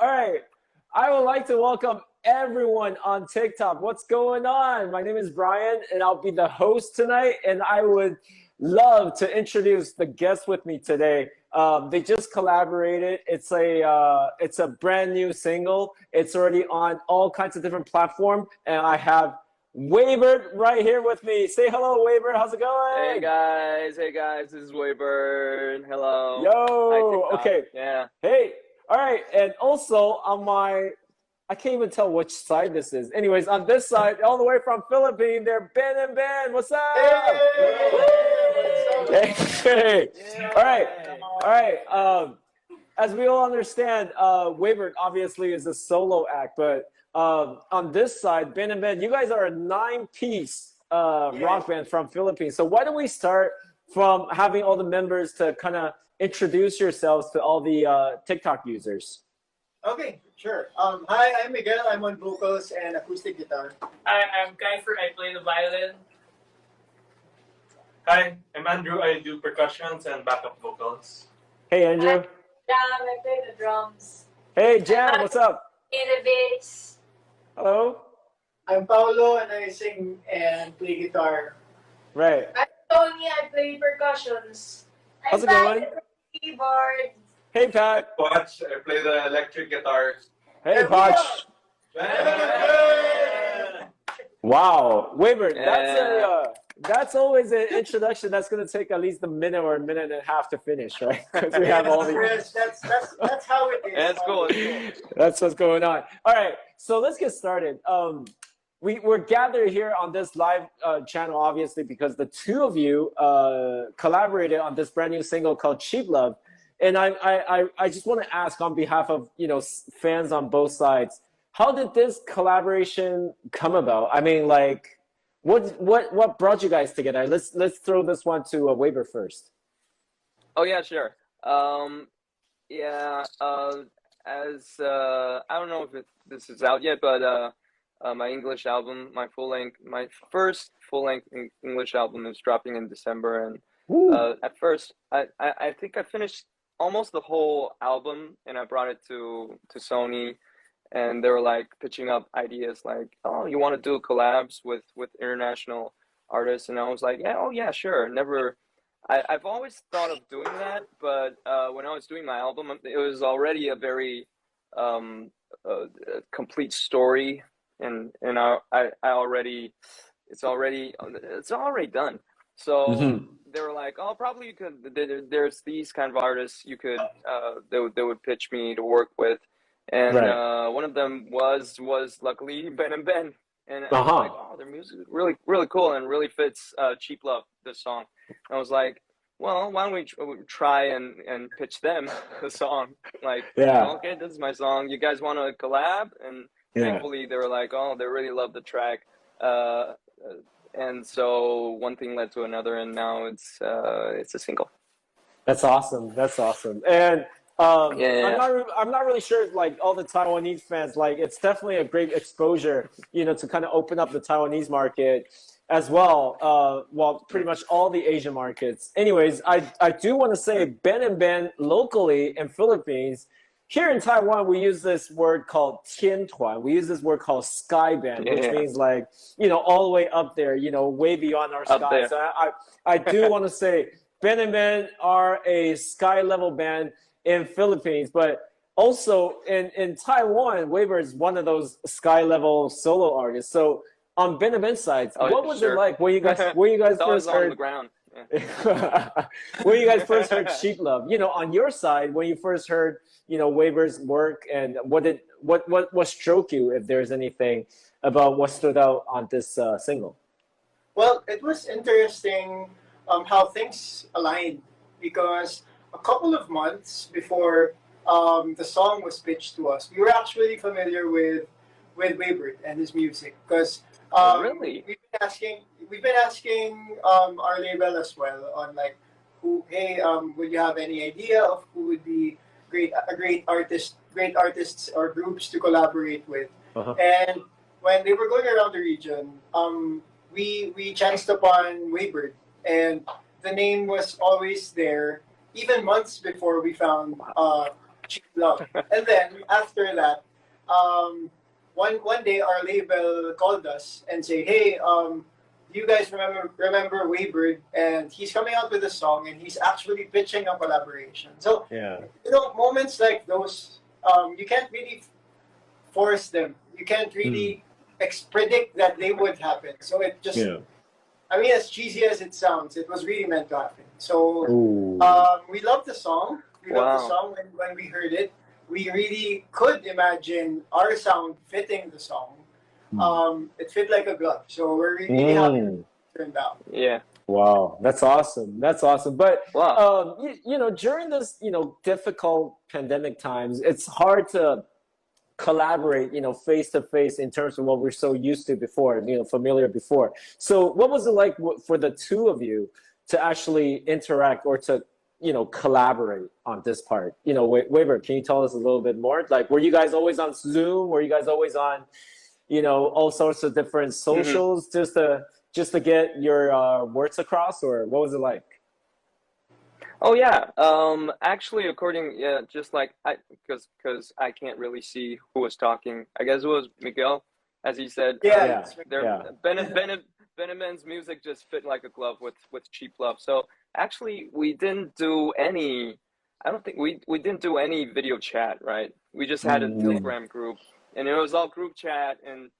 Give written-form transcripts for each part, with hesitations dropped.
all right. I would like to welcome everyone on TikTok. What's going on? My name is Brian, and I'll be the host tonight. And I would love to introduce the guest with me today. They just collaborated. It's a brand new single. It's already on all kinds of different platforms, and I have Weibird right here with me. Say hello, Weibird. How's it going? Hey guys, this is Weibird. Hello. Yo. Hi, okay. Yeah. Hey. All right. And also on my, I can't even tell which side this is. Anyways, on this side, all the way from Philippines, they're Ben and Ben. What's up? Hey. Hey. All right. All right. As we all understand, Weibird obviously is a solo act, but on this side, Ben and Ben, you guys are a 9-piece rock band from Philippines. So why don't we start from having all the members to kind of introduce yourselves to all the TikTok users? Okay, sure. Hi, I'm Miguel. I'm on vocals and acoustic guitar. Hi, I'm Kiefer. I play the violin. Hi, I'm Andrew. I do percussions and backup vocals. Hey, Andrew. Jam, I play the drums. Hey, Jam, what's up? In the bass. Hello. I'm Paolo and I sing and play guitar. Right. I'm Tony. I play percussions. How's it going? Keyboard. Hey, Pat. Watch, I play the electric guitar. Hey, Potch. Wow, Weibird, that's always an introduction that's going to take at least a minute or a minute and a half to finish, right? Because we have all the. Yes, that's how it is. That's cool. It's cool. That's what's going on. All right, so let's get started. We're gathered here on this live channel, obviously, because the two of you collaborated on this brand new single called Cheap Love. And I just want to ask on behalf of, fans on both sides, how did this collaboration come about? I mean, like, what brought you guys together? Let's throw this one to Weibird first. Oh yeah, sure. As I don't know if this is out yet, but my English album, my first full-length English album is dropping in December, and at first I think I finished almost the whole album, and I brought it to Sony, and they were like pitching up ideas like, oh, you want to do collabs with international artists, and I was like, yeah, sure. I've always thought of doing that, but when I was doing my album, it was already a very complete story, and it's already done. So they were like, oh, probably you could. There's these kind of artists you could. They would pitch me to work with, and one of them was luckily Ben and Ben, and I was like, oh, their music is really cool and really fits Cheap Love, this song. And I was like, well, why don't we try and pitch them the song? Like, okay, this is my song. You guys want to collab? And thankfully they were like, oh, they really love the track. And so one thing led to another, and now it's a single. That's awesome. That's awesome. And I'm not really sure, like, all the Taiwanese fans, like, it's definitely a great exposure, to kind of open up the Taiwanese market as well. Well, pretty much all the Asian markets. Anyways, I do want to say Ben and Ben locally in Philippines. Here in Taiwan, we use this word called Tian Tuan. We use this word called sky band, which means, like, all the way up there, way beyond our sky. So I do want to say Ben and Ben are a sky level band in Philippines, but also in Taiwan, Weibird is one of those sky level solo artists. So on Ben and Ben's side, what was it like when you guys first heard? On the ground. When you guys first heard Cheap Love, on your side, when you first heard, Weibird's work, and what struck you, if there's anything about what stood out on this single? Well, it was interesting how things aligned, because a couple of months before the song was pitched to us, we were actually familiar with Weibird and his music, because really? We've been asking our label as well on, like, would you have any idea of who would be great artists or groups to collaborate with? And when they were going around the region, we chanced upon Weibird, and the name was always there, even months before we found Cheap Love. And then after that, one day our label called us and said, "Hey, do you guys remember Weibird? And he's coming out with a song, and he's actually pitching a collaboration." So moments like those, you can't really force them. You can't really predict that they would happen. So it just, I mean, as cheesy as it sounds, it was really meant to happen. So we love the song. We loved the song when we heard it. We really could imagine our sound fitting the song. It fit like a glove. So we're really happy it turned out. Yeah. Wow, that's awesome. That's awesome. But during this, difficult pandemic times, it's hard to collaborate, face to face in terms of what we're so used to before, familiar before. So what was it like for the two of you to actually interact or to, collaborate on this part? Weibird, can you tell us a little bit more? Like, were you guys always on Zoom? Were you guys always on, all sorts of different socials just to get your words across, or what was it like? Oh yeah, actually, just like because I can't really see who was talking. I guess it was Miguel, as he said. Ben and Ben's music just fit like a glove with Cheap Love. So actually, we didn't do any. I don't think we didn't do any video chat, right? We just had a Telegram group, and it was all group chat and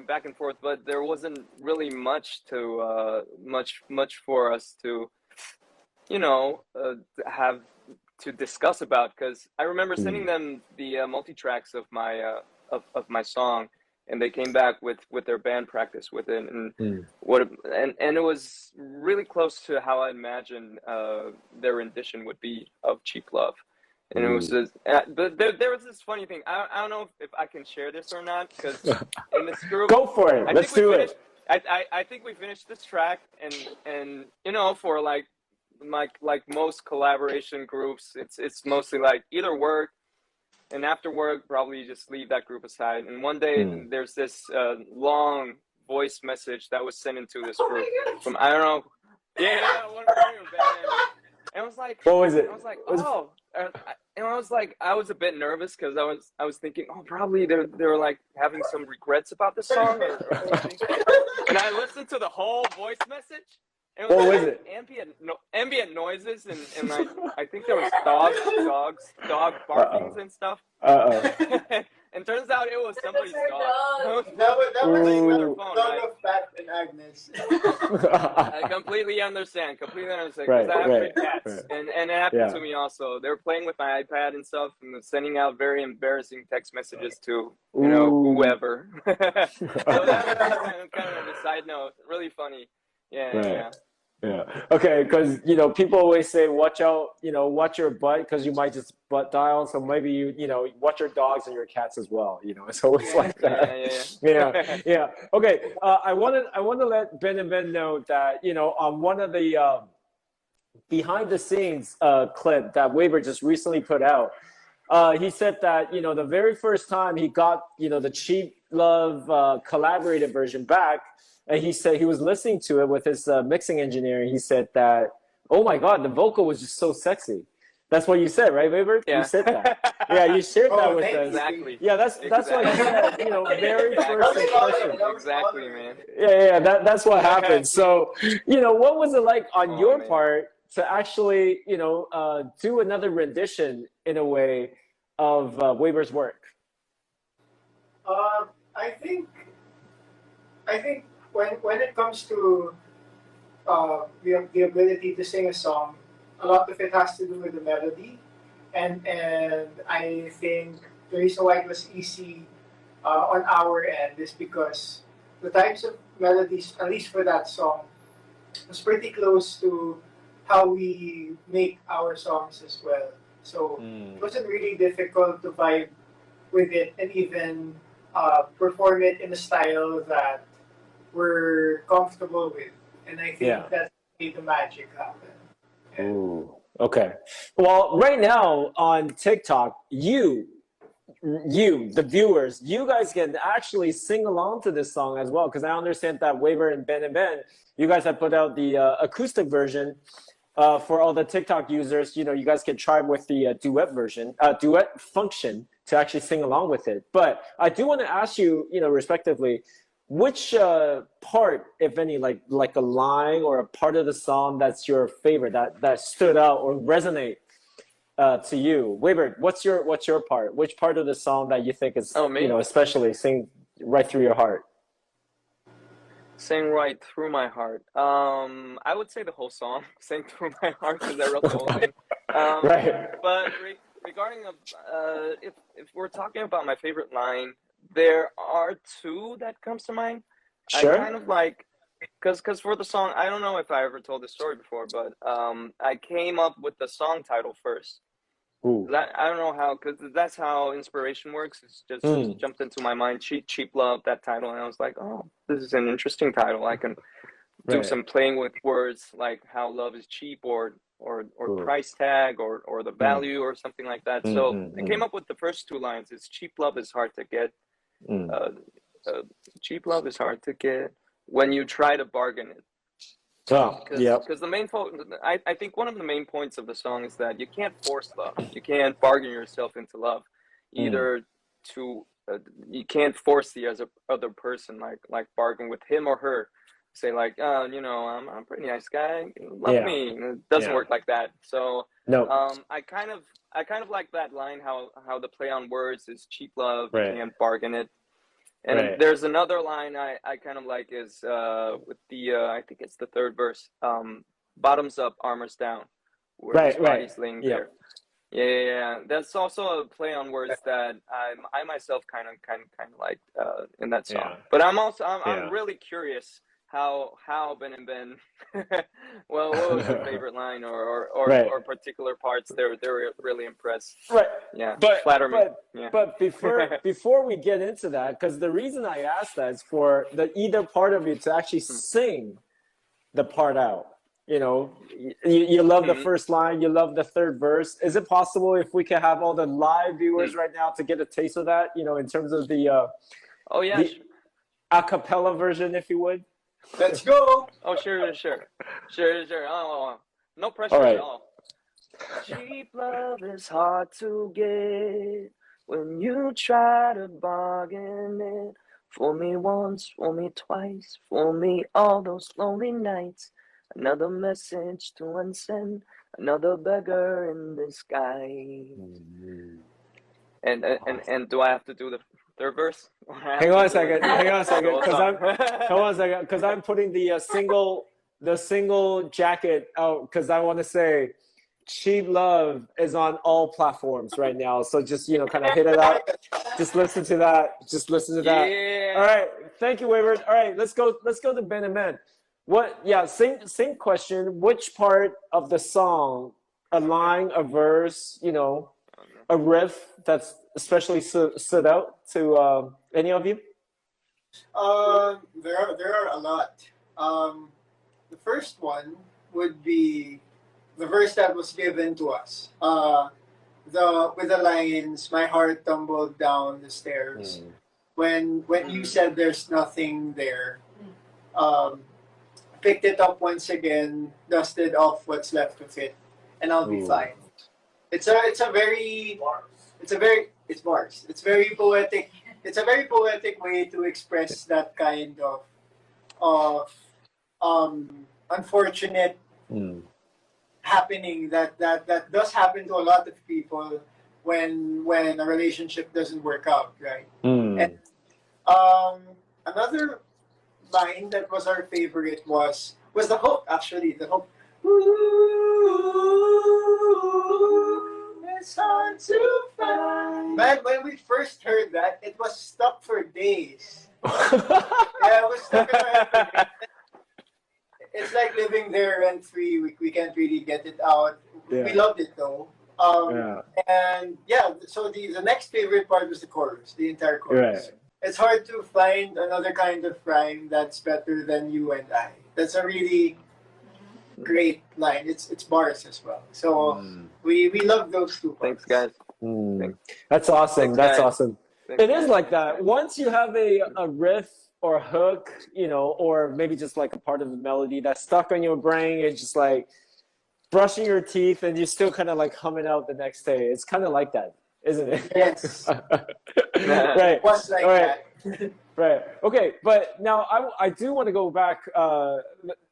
back and forth. But there wasn't really much to much for us to have to discuss about, because I remember sending them the multi-tracks of my of my song, and they came back with their band practice with it, and and it was really close to how I imagined their rendition would be of Cheap Love. And it was just, but there was this funny thing. I don't know if I can share this or not, because in this group, go for it. Let's do it. I think we finished this track, and for like most collaboration groups, it's mostly like either work, and after work probably you just leave that group aside. And one day there's this long voice message that was sent into this group from, I don't know, one of your band. And I was like, what was it? I was like, and I was a bit nervous, because I was thinking, probably they were like having some regrets about the song or something. And I listened to the whole voice message. And it was what was it? Ambient noises, and like, I think there was dog barkings and stuff. And turns out it was somebody's dog. That was their phone, dog of Pat and Agnes. I completely understand. Because I have three cats, and it happened to me also. They were playing with my iPad and stuff, and sending out very embarrassing text messages to whoever. So that was kind of a side note. Really funny. Yeah. Okay, because people always say, watch out, watch your butt, because you might just butt dial. So maybe you watch your dogs and your cats as well. It's always like that. Yeah. Okay. I want to let Ben and Ben know that on one of the behind the scenes clip that Weibird just recently put out, he said that the very first time he got the Cheap Love collaborated version back. And he said he was listening to it with his mixing engineer, and he said that, oh my God, the vocal was just so sexy. That's what you said, right, Weibird? Yeah. You said that. Yeah, you shared that with us. Exactly. Yeah, that's what he said. Very first impression. Exactly, man. Yeah. That's what happened. So, what was it like on your part to actually, do another rendition in a way of Weibird's work? I think when it comes to the ability to sing a song, a lot of it has to do with the melody, and I think the reason why it was easy on our end is because the types of melodies, at least for that song, was pretty close to how we make our songs as well. So it wasn't really difficult to vibe with it and even perform it in a style that we're comfortable with. And I think that made the magic happen. Ooh, okay. Well, right now on TikTok, you, the viewers, you guys can actually sing along to this song as well, because I understand that Weibird and Ben, you guys have put out the acoustic version. for all the TikTok users, you know, you guys can try with the duet function to actually sing along with it. But I do want to ask you, you know, respectively, which part, if any, like a line or a part of the song that's your favorite, that stood out or resonate to you? Weibird, what's your part? Which part of the song that you think is, you know, especially sing right through your heart? Sing right through my heart. I would say the whole song, "Sing Through My Heart," because I wrote the whole thing. Right. But regarding if we're talking about my favorite line, there are two that comes to mind. Sure. I kind of like, because for the song, I don't know if I ever told this story before, but I came up with the song title first. Ooh. I don't know how, because that's how inspiration works. It's just jumped into my mind. Cheap Love, that title, and I was like, oh, this is an interesting title. I can do some playing with words, like how love is cheap, or price tag, or the value, or something like that. So I came up with the first two lines. It's cheap love is hard to get. Cheap love is hard to get when you try to bargain it. Because the main I think one of the main points of the song is that you can't force love. You can't bargain yourself into love. Either to you can't force the other person, like bargain with him or her. Say like, you know, I'm a pretty nice guy. Love me. It doesn't work like that. So I kind of like that line. How the play on words is cheap love. You can't bargain it. And there's another line I kind of like is with the I think it's the third verse. Bottoms up, armors down. Where his body's laying there. Yeah. That's also a play on words that I myself kind of like in that song. Yeah. But I'm really curious how Ben and Ben. Well, what was your favorite line or particular parts? They're really impressed. Right. Yeah. But flatter me. But before we get into that, because the reason I asked that is for either part of you to actually sing the part out. You know, you love the first line, you love the third verse. Is it possible if we can have all the live viewers right now to get a taste of that? You know, in terms of the a cappella version, if you would. Let's go. Oh, sure. Oh, no pressure at all. Cheap love is hard to get when you try to bargain it. Fool me once, fool me twice, fool me all those lonely nights. Another message to unsend, another beggar in the sky. And do I have to do the third verse? Hang on a second, because I'm putting the single jacket out because I want to say cheap love is on all platforms right now. So just, you know, kind of hit it out. Just listen to that. Yeah. All right. Thank you, Weibird. All right, let's go to Ben and Ben. Same question. Which part of the song, a line, a verse, you know, a riff that's especially stood out to any of you? There are a lot. The first one would be the verse that was given to us. With the lines, "My heart tumbled down the stairs." When you said there's nothing there, picked it up once again, dusted off what's left of it, and I'll be fine. It's very poetic. It's a very poetic way to express that kind of unfortunate happening that does happen to a lot of people when a relationship doesn't work out, right? And another line that was our favorite was the hook, actually. The hook. It's hard to find. Man, when we first heard that, it was stuck for days. It was stuck in our head for days. It's like living there rent-free. We can't really get it out. Yeah. We loved it though. And so the next favorite part was the chorus, the entire chorus. Right. It's hard to find another kind of rhyme that's better than you and I. That's a really great line. It's bars as well. So we love those two parts. Thanks, guys. That's awesome. Thanks, awesome. Thanks, it is like that. Once you have a riff or a hook, you know, or maybe just like a part of the melody that's stuck on your brain, it's just like brushing your teeth and you still kind of like humming out the next day. It's kind of like that, isn't it? Yes. Right. Was like right. that. Right. Okay. But now I do want to go back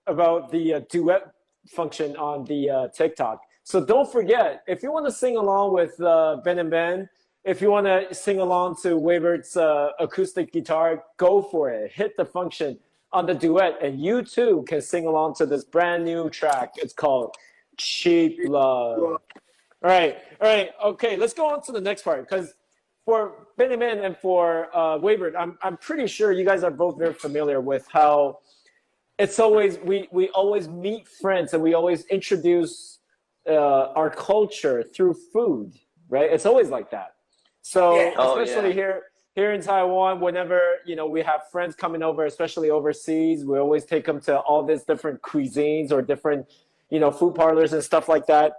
about the duet function on the TikTok. So don't forget, if you want to sing along with Ben and Ben, if you want to sing along to Weibird's acoustic guitar, go for it. Hit the function on the duet, and you too can sing along to this brand new track. It's called Cheap Love. All right. Okay, let's go on to the next part, because for Ben and Ben and for Weibird, I'm pretty sure you guys are both very familiar with how it's always we always meet friends and we always introduce our culture through food, right? It's always like that. So especially here in Taiwan, whenever we have friends coming over, especially overseas, we always take them to all these different cuisines or different food parlors and stuff like that.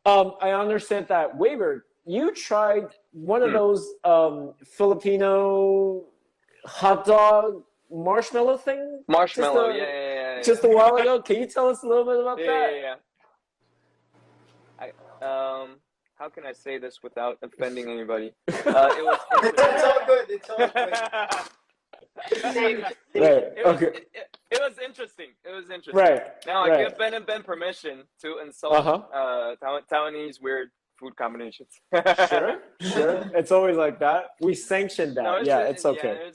I understand that Weibird, you tried one of those Filipino hot dog marshmallow thing? Marshmallow, just a while ago. Can you tell us a little bit about that? Yeah. How can I say this without offending anybody? It's all good. It's all good. It was interesting. Right. Now I give Ben and Ben permission to insult Taiwanese weird food combinations. Sure. It's always like that. We sanctioned that. No, it's okay. Yeah, it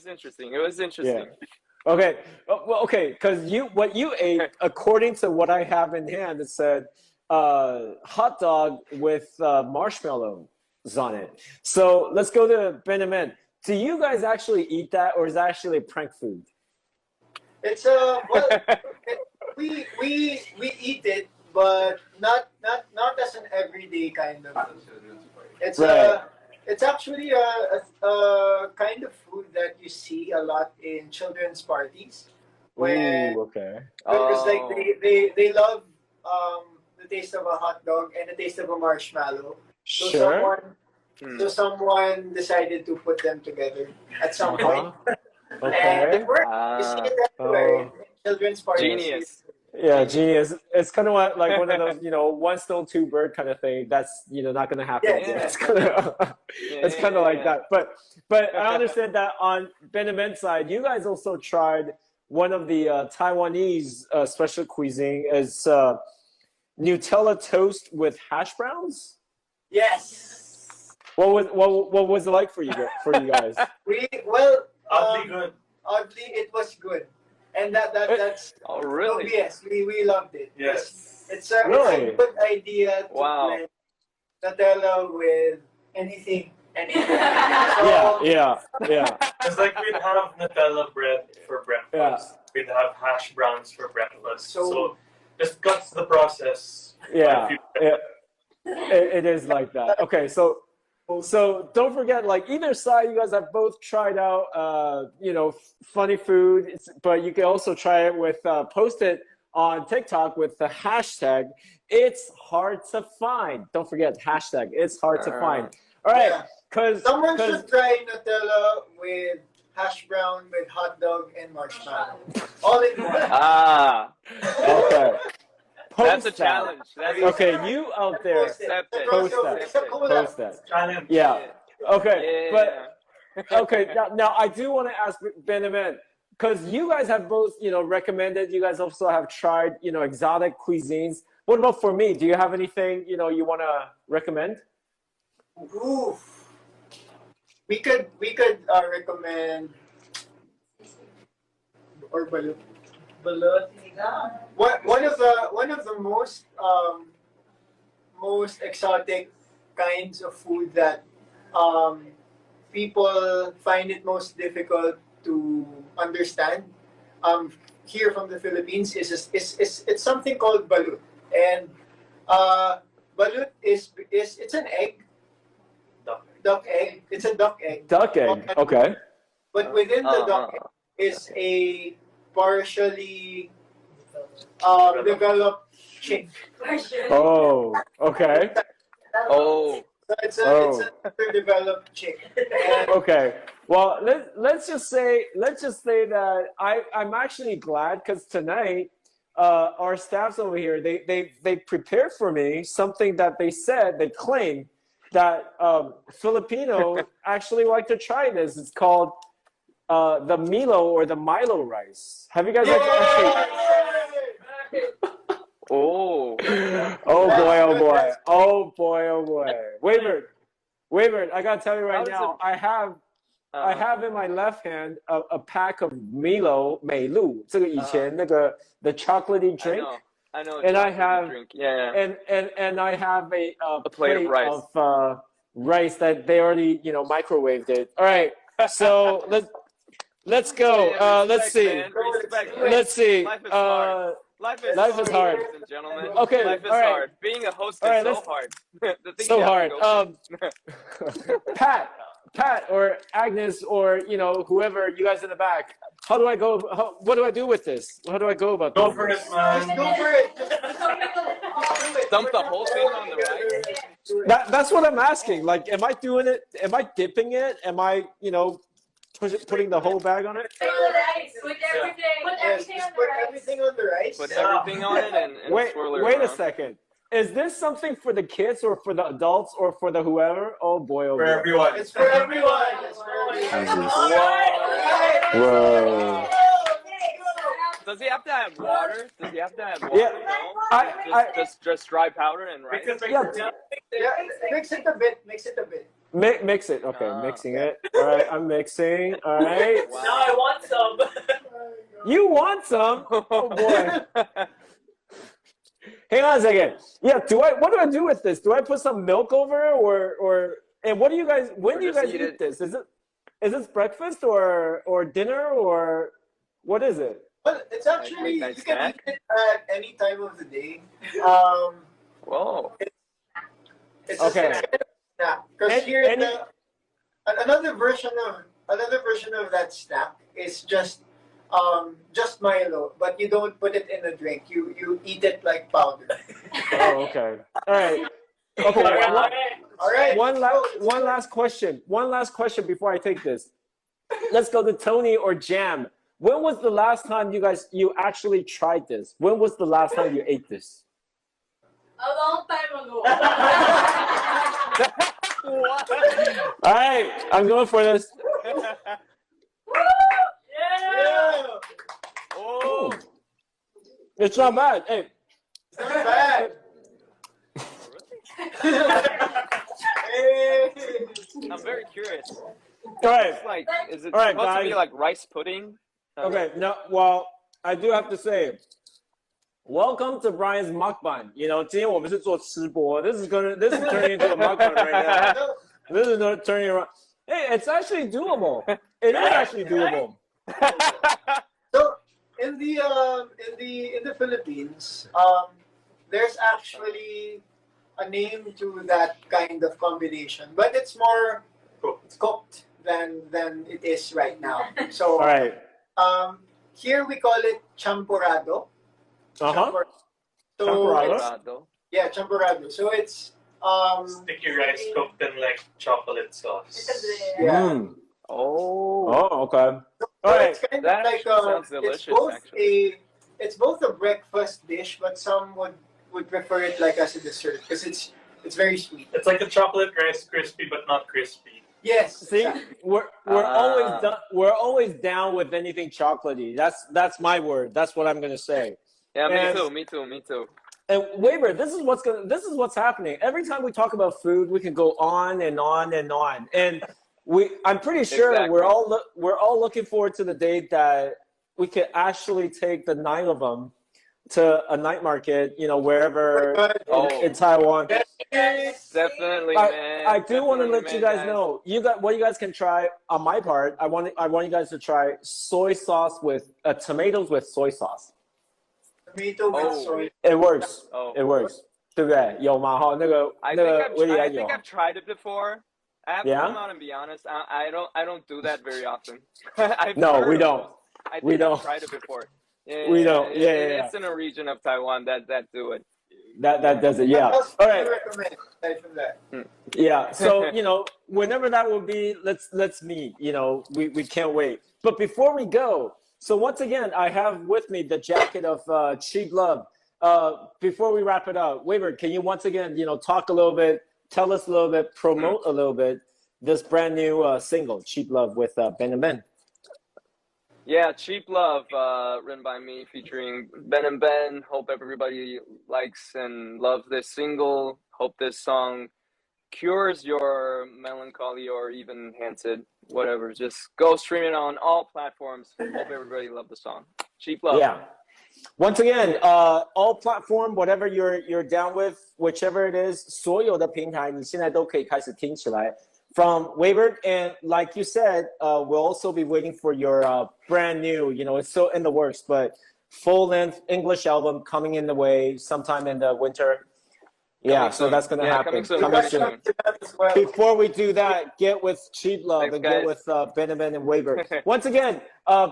was interesting. Yeah. Okay. Well, okay, because what you ate, according to what I have in hand, it said hot dog with marshmallows on it. So let's go to Ben and Ben. Do you guys actually eat that, or is that actually a prank food? It's we eat it, but not as an everyday kind of food. It's it's actually a kind of food that you see a lot in children's parties. Because like they love the taste of a hot dog and the taste of a marshmallow. So someone decided to put them together at some point. And it worked. You see it everywhere in children's parties. Genius. Yeah, genius. It's kind of like one of those, one stone, two bird kind of thing. That's not going to happen. It's kind of like that. But I understand that on Ben and Ben's side, you guys also tried one of the Taiwanese special cuisine is Nutella toast with hash browns. Yes. What was it like for you guys? Oddly good. Oddly, it was good, and that's. Oh really? Yes, we loved it. Yes. It's a good idea to blend Nutella with anything. Yeah. It's like we'd have Nutella bread for breakfast. Yeah. We'd have hash browns for breakfast. So just cuts the process. Yeah. It is like that. Okay, so don't forget, like either side, you guys have both tried out, funny food, but you can also try it with post it on TikTok with the hashtag It's Hard to Find. Don't forget hashtag It's Hard to Find. All right, because someone should try Nutella with hash brown with hot dog and marshmallow, all in one. Okay. That's a challenge. Okay, you out there, post that. Challenge. Yeah. Okay, but okay. Now I do want to ask Ben and Ben, because you guys have both, recommended. You guys also have tried, exotic cuisines. What about for me? Do you have anything, you want to recommend? Oof. We could recommend or balut. One of the most exotic kinds of food that people find it most difficult to understand here from the Philippines is it's something called balut, and balut is it's an egg. Duck egg. It's a duck egg. Duck egg. Okay. But within the duck egg is a partially developed chick. Oh, okay. Oh. So it's a developed chick. Okay. Well, let's just say that I'm actually glad, because tonight our staffs over here, they prepared for me something that they claimed that Filipino actually like to try this. It's called the Milo or the Milo rice. Have you guys actually? Oh. Oh boy! Oh boy! Oh boy! Oh boy! Weibird, I gotta tell you right now, I have in my left hand a pack of Milo 美露，这个以前那个 the chocolatey drink. I know. And I have drink. Yeah. And I have a plate of rice. Rice that they already microwaved it. All right, so let's go. Let's see. Let's see. Life is hard, ladies and gentlemen. Okay, life is all right. hard. Being a host is so hard. So hard. Pat or Agnes or whoever you guys in the back. How do I go? What do I do with this? How do I go about this? Go for it, man. Go for it. Dump the whole thing on the rice. That's what I'm asking. Like, am I doing it? Am I dipping it? Am I putting the whole bag on it? Put everything on the rice. Put everything on it and swirl it Wait around. a second. Is this something for the kids or for the adults or for the whoever? Oh boy, oh boy. For everyone. It's for everyone. It's for everyone. Whoa. Does he have to have water? Yeah, No. Just dry powder and rice. Yeah. Mix it a bit. Mix it a bit. Mix it. Okay, mixing it. All right, I'm mixing. All right. Wow. Now I want some. You want some? Oh boy. Hang on a second. Yeah, what do I do with this? Do I put some milk over it or and what do you guys when do you guys eat this? Is this breakfast or dinner or what is it? Well, it's actually Nice you can snack. eat it at any time of the day. Whoa. It's Okay. Because here another version of that snack is just Milo, but you don't put it in a drink. You eat it like powder. Oh, okay. All right. Okay. All right. One last question. One last question before I take this. Let's go to Tony or Jam. When was the last time you actually tried this? When was the last time you ate this? A long time ago. What? All right, I'm going for this. Yeah. Oh. It's not bad. Hey. It's not bad. I'm very curious. All right. Is it All right, supposed to be guys. like rice pudding? Okay. No. Well, I do have to say, welcome to Brian's mukbang. 今天我们是做吃播. This is turning into a mukbang right now. This is not turning around. Hey, it's actually doable. It is actually doable. So in the Philippines, there's actually a name to that kind of combination, but it's more cooked than it is right now. So All right. Here we call it champurrado. Uh-huh. So Champurrado? yeah, champurrado. So it's Sticky rice cooked in like chocolate sauce. yeah. Mm. Oh. Okay. So All right. it's kind That of like sounds delicious, it's both a breakfast dish, but some would prefer it like as a dessert because it's very sweet. It's like a chocolate rice crispy, but not crispy. Yes. See, exactly. we're always down with anything chocolatey. That's my word. That's what I'm gonna say. Yeah, And- me too. And Weibird, this is what's happening. Every time we talk about food, we can go on and on and on. And I'm pretty sure Exactly. we're all looking forward to the day that we can actually take the 9 of them to a night market, wherever in Taiwan. Definitely, man. I do want to let you guys man. know, what you guys can try on my part. I want you guys to try soy sauce with tomatoes with soy sauce. Tomato with soy. It works. Oh. It works. 对不对？有吗？哈，那个 I 那 think 个 I've 威利 tried, I 安有 think。I've tried it before. I have to Yeah? come out and be honest. I don't do that very often. No, we don't. I think We don't. I've tried it before. Yeah, We don't. It's in a region of Taiwan that do it. That does it. Yeah. What else All do right. you recommend aside from that? Yeah. So whenever that will be, let's meet. We can't wait. But before we go, So once again, I have with me the jacket of Cheap Love. Before we wrap it up, Weibird, can you once again, talk a little bit, tell us a little bit, promote a little bit this brand new single, Cheap Love, with Ben Ben? Yeah, Cheap Love, written by me, featuring Ben Ben. Hope everybody likes and loves this single. Hope this song cures your melancholy or even enhance it, whatever. Just go stream it on all platforms. Hope everybody loves the song. Cheap Love. Yeah. Once again, all platform, whatever you're down with, whichever it is, 所有的平台你现在都可以开始听起来。From Weibird, and like you said, we'll also be waiting for your brand new, it's still in the works, but full-length English album coming in the way sometime in the winter. Yeah, so that's going to happen. Coming soon. Before we do that, get with Cheap Love. Thanks, and get with Ben and Weibird. Once again,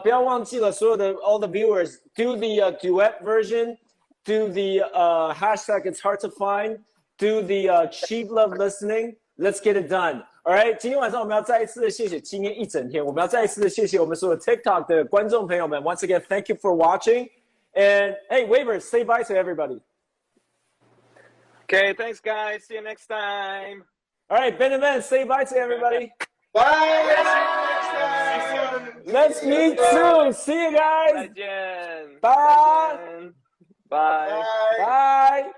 不要忘记了所有的 all the viewers, do the duet version, do the hashtag it's hard to find, do the Cheap Love listening. Let's get it done. All right, 今天晚上我们要再一次的谢谢今天一整天，我们要再一次的谢谢我们所有 TikTok 的观众朋友们。Once again, thank you for watching. And hey, Weibird, say bye to everybody. Okay, thanks guys. See you next time. All right, Ben and Ben, say bye to everybody. Bye. Let's meet soon. See you guys. Bye. Bye. Bye. Bye.